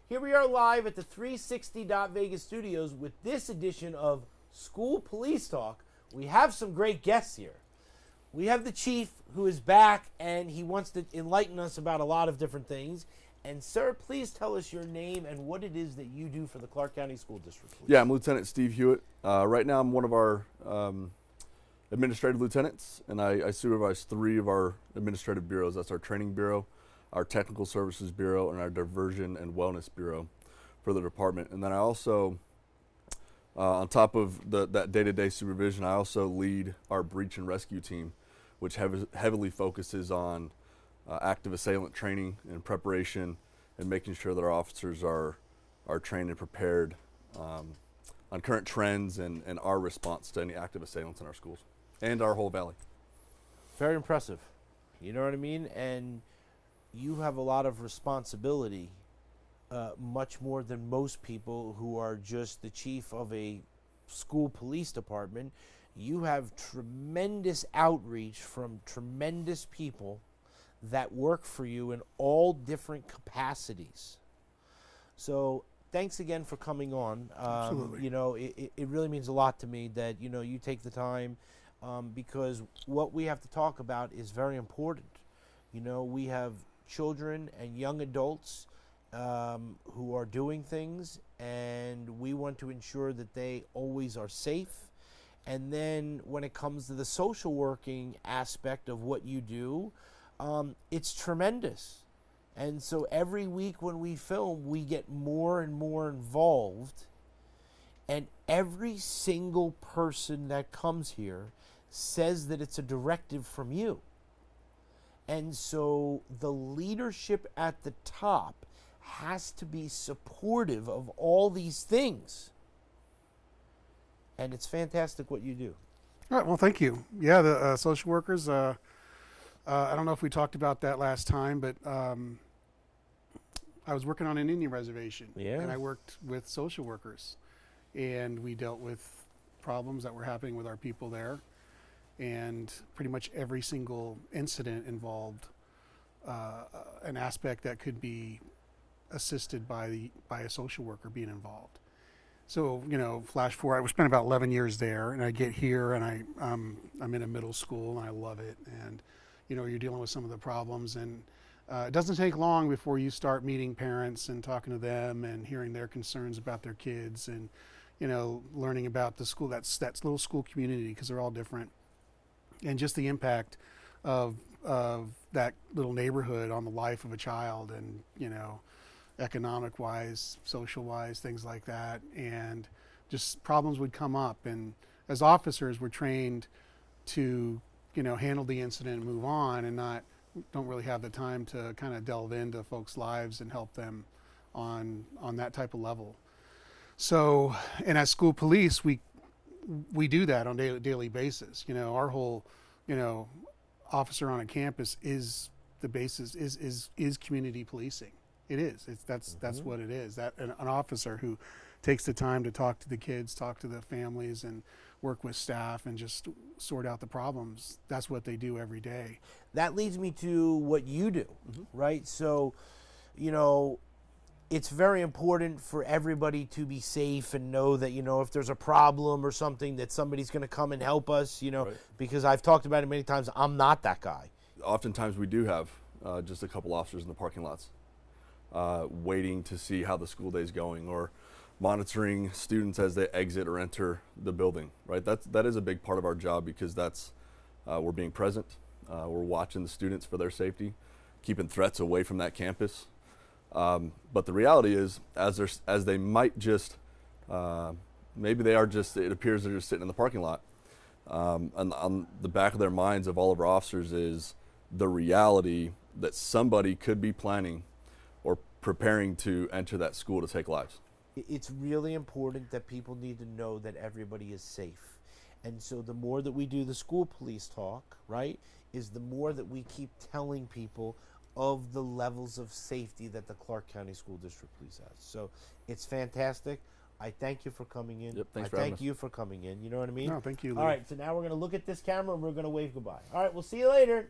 Here we are live at the 360 Vegas studios with this edition of School Police Talk. We have some great guests here. We have the chief who is back and he wants to enlighten us about a lot of different things. And sir, please tell us your name and what it is that you do for the Clark County School District Police. Yeah, I'm Lieutenant Steve Hewitt. Right now I'm one of our administrative lieutenants, and I supervise 3 of our administrative bureaus. That's our training bureau, our technical services bureau, and our diversion and wellness bureau for the department. And then I also, on top of that day-to-day supervision, I also lead our breach and rescue team, which heavily focuses on active assailant training and preparation and making sure that our officers are trained and prepared on current trends and our response to any active assailants in our schools and our whole valley. Very impressive. You know what I mean? And you have a lot of responsibility, much more than most people who are just the chief of a school police department. You have tremendous outreach from tremendous people that work for you in all different capacities. So thanks again for coming on. Absolutely. You know, it really means a lot to me that, you know, you take the time because what we have to talk about is very important. You know, we have children and young adults who are doing things, and we want to ensure that they always are safe. And then when it comes to the social working aspect of what you do, it's tremendous. And so every week when we film, we get more and more involved. And every single person that comes here says that it's a directive from you. And so the leadership at the top has to be supportive of all these things. And it's fantastic what you do. All right, well, thank you. Yeah, the social workers, I don't know if we talked about that last time, but I was working on an Indian reservation. Yeah. And I worked with social workers. And we dealt with problems that were happening with our people there. And pretty much every single incident involved an aspect that could be assisted by a social worker being involved. So, you know, flash forward, I spent about 11 years there, and I get here, and I'm in a middle school, and I love it. And, you know, you're dealing with some of the problems, and it doesn't take long before you start meeting parents and talking to them and hearing their concerns about their kids and, you know, learning about the school, that's little school community, because they're all different. And just the impact of that little neighborhood on the life of a child and, you know, economic-wise, social-wise, things like that. And just problems would come up. And as officers, we're trained to, you know, handle the incident and move on and don't really have the time to kind of delve into folks' lives and help them on that type of level. So, and as school police, we do that on a daily basis. You know, our whole, you know, officer on a campus is the basis, is community policing. It is. That's what it is. That an officer who takes the time to talk to the kids, talk to the families, and work with staff and just sort out the problems. That's what they do every day. That leads me to what you do, right? So, you know, it's very important for everybody to be safe and know that, you know, if there's a problem or something, that somebody's going to come and help us, you know, Right. because I've talked about it many times. I'm not that guy. Oftentimes we do have just a couple officers in the parking lots waiting to see how the school day is going, or monitoring students as they exit or enter the building, right? That is a big part of our job, because that's we're being present, we're watching the students for their safety, keeping threats away from that campus. But the reality is, as they might just, maybe they are just, it appears they're just sitting in the parking lot. And on the back of their minds of all of our officers is the reality that somebody could be planning or preparing to enter that school to take lives. It's really important that people need to know that everybody is safe. And so the more that we do the school police talk, right, is the more that we keep telling people of the levels of safety that the Clark County School District Police has. So it's fantastic. I thank you for coming in. Yep, thanks I for having thank us. you for coming in. You know what I mean? No, thank you, Lou. All right, so now we're going to look at this camera and we're going to wave goodbye. All right, we'll see you later.